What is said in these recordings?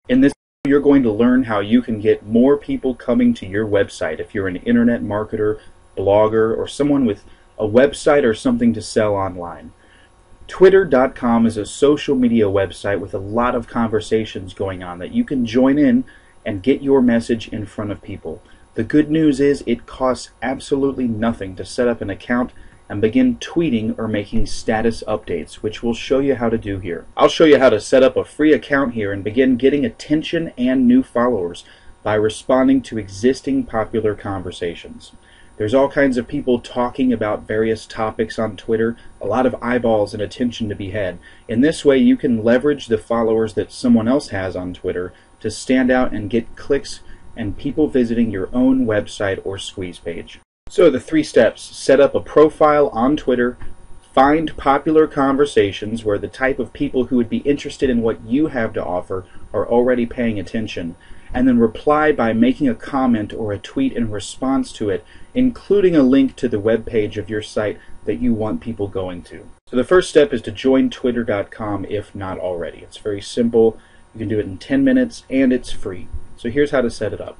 In this video, you're going to learn how you can get more people coming to your website if you're an internet marketer, blogger, or someone with a website or something to sell online. Twitter.com is a social media website with a lot of conversations going on that you can join in and get your message in front of people. The good news is it costs absolutely nothing to set up an account and begin tweeting or making status updates, which we'll show you how to do here. I'll show you how to set up a free account here and begin getting attention and new followers by responding to existing popular conversations. There's all kinds of people talking about various topics on Twitter, a lot of eyeballs and attention to be had. In this way, you can leverage the followers that someone else has on Twitter to stand out and get clicks and people visiting your own website or squeeze page. So the 3 steps: set up a profile on Twitter, find popular conversations where the type of people who would be interested in what you have to offer are already paying attention, and then reply by making a comment or a tweet in response to it, including a link to the web page of your site that you want people going to. So the first step is to join Twitter.com if not already. It's very simple. You can do it in 10 minutes and it's free. So here's how to set it up.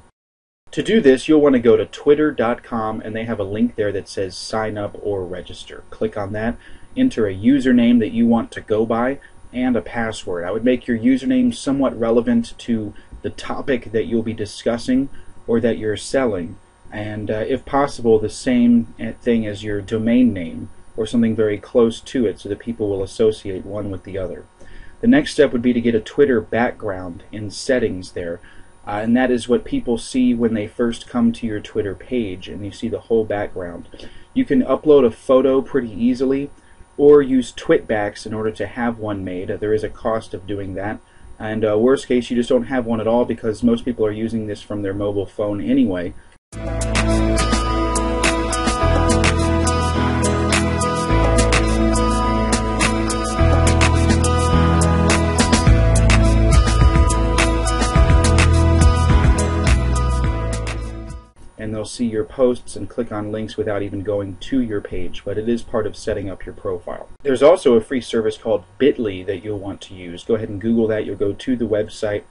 To do this, you'll want to go to Twitter.com and they have a link there that says sign up or register. Click on that, enter a username that you want to go by, and a password. I would make your username somewhat relevant to the topic that you'll be discussing or that you're selling, and if possible the same thing as your domain name or something very close to it so that people will associate one with the other. The next step would be to get a Twitter background in settings there. And that is what people see when they first come to your Twitter page and you see the whole background. You can upload a photo pretty easily or use Twitbacks in order to have one made. There is a cost of doing that. And worst case, you just don't have one at all because most people are using this from their mobile phone anyway. And they'll see your posts and click on links without even going to your page, but it is part of setting up your profile. There's also a free service called Bitly that you'll want to use. Go ahead and Google that. You'll go to the website,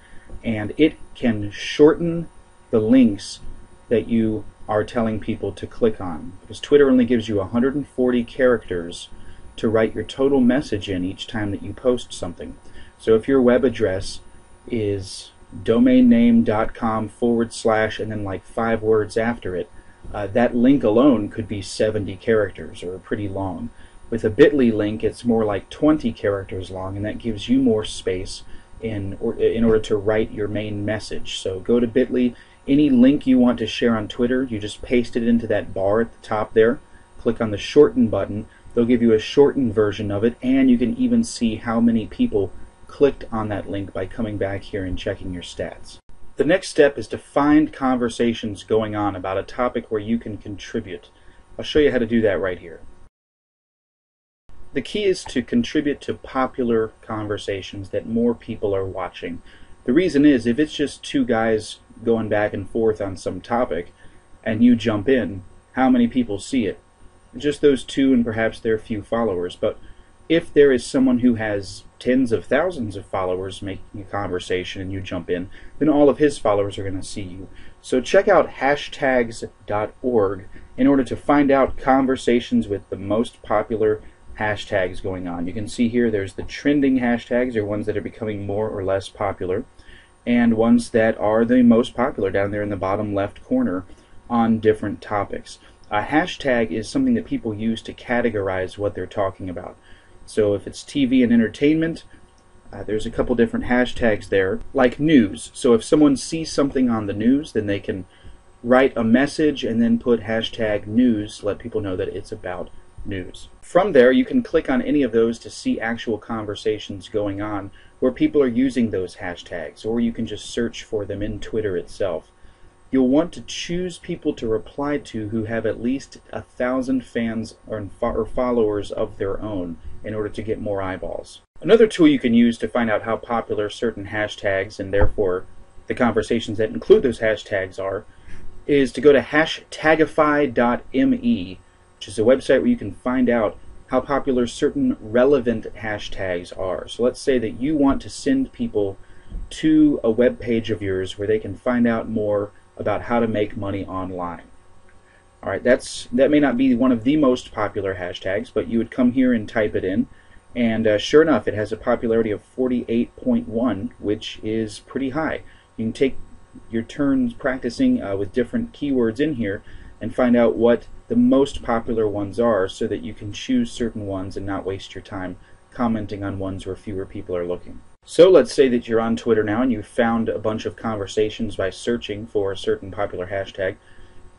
and it can shorten the links that you are telling people to click on, because Twitter only gives you 140 characters to write your total message in each time that you post something. So if your web address is domainname.com / and then like 5 words after it, that link alone could be 70 characters or pretty long. With a Bitly link, it's more like 20 characters long, and that gives you more space in order to write your main message. So go to Bitly. Any link you want to share on Twitter, you just paste it into that bar at the top there. Click on the shorten button. They'll give you a shortened version of it, and you can even see how many people clicked on that link by coming back here and checking your stats. The next step is to find conversations going on about a topic where you can contribute. I'll show you how to do that right here. The key is to contribute to popular conversations that more people are watching. The reason is, if it's just 2 guys going back and forth on some topic and you jump in, how many people see it? Just those 2 and perhaps their few followers. But if there is someone who has tens of thousands of followers making a conversation and you jump in, then all of his followers are going to see you. So check out hashtags.org in order to find out conversations with the most popular hashtags going on. You can see here there's the trending hashtags, or ones that are becoming more or less popular, and ones that are the most popular down there in the bottom left corner on different topics. A hashtag is something that people use to categorize what they're talking about. So if it's TV and entertainment, there's a couple different hashtags there, like news. So if someone sees something on the news, then they can write a message and then put hashtag news, let people know that it's about news. From there, you can click on any of those to see actual conversations going on where people are using those hashtags, or you can just search for them in Twitter itself. You'll want to choose people to reply to who have at least 1,000 fans or followers of their own in order to get more eyeballs. Another tool you can use to find out how popular certain hashtags, and therefore the conversations that include those hashtags, are, is to go to hashtagify.me, which is a website where you can find out how popular certain relevant hashtags are. So let's say that you want to send people to a web page of yours where they can find out more about how to make money online. Alright, that may not be one of the most popular hashtags, but you would come here and type it in, and sure enough, it has a popularity of 48.1, which is pretty high. You can take your turns practicing with different keywords in here and find out what the most popular ones are so that you can choose certain ones and not waste your time commenting on ones where fewer people are looking. So let's say that you're on Twitter now and you found a bunch of conversations by searching for a certain popular hashtag.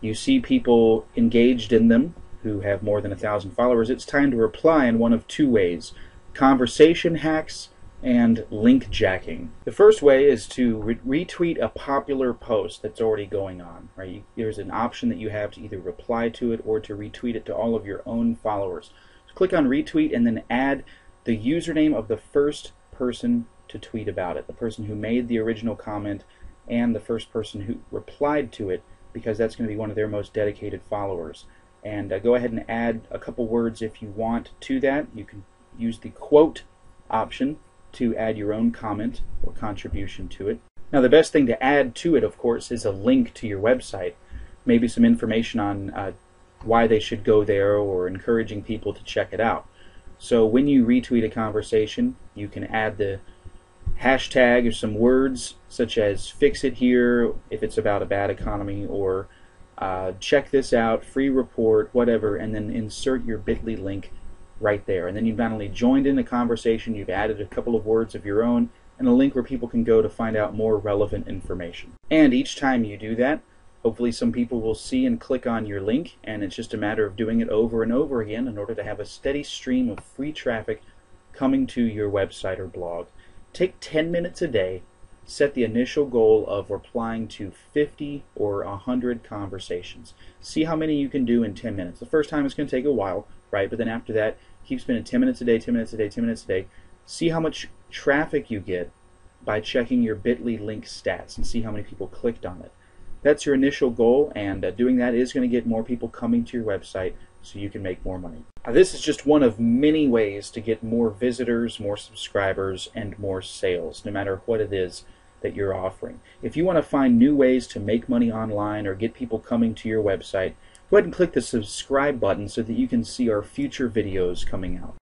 You see people engaged in them who have more than 1,000 followers. It's time to reply in one of two ways: conversation hacks and link jacking. The first way is to retweet a popular post that's already going on. Right? There's an option that you have to either reply to it or to retweet it to all of your own followers. So click on retweet and then add the username of the first person to tweet about it, the person who made the original comment and the first person who replied to it, because that's going to be one of their most dedicated followers. And go ahead and add a couple words if you want to that. You can use the quote option to add your own comment or contribution to it. Now the best thing to add to it, of course, is a link to your website, maybe some information on why they should go there or encouraging people to check it out. So when you retweet a conversation, you can add the hashtag or some words such as "fix it here" if it's about a bad economy, or check this out, free report, whatever, and then insert your bit.ly link right there. And then you've not only joined in the conversation, you've added a couple of words of your own and a link where people can go to find out more relevant information. And each time you do that, hopefully some people will see and click on your link, and it's just a matter of doing it over and over again in order to have a steady stream of free traffic coming to your website or blog. Take 10 minutes a day, set the initial goal of replying to 50 or 100 conversations. See how many you can do in 10 minutes. The first time it's going to take a while, right? But then after that, keep spending 10 minutes a day, 10 minutes a day, 10 minutes a day. See how much traffic you get by checking your bit.ly link stats and see how many people clicked on it. That's your initial goal, and doing that is going to get more people coming to your website so you can make more money. This is just one of many ways to get more visitors, more subscribers, and more sales, no matter what it is that you're offering. If you want to find new ways to make money online or get people coming to your website, go ahead and click the subscribe button so that you can see our future videos coming out.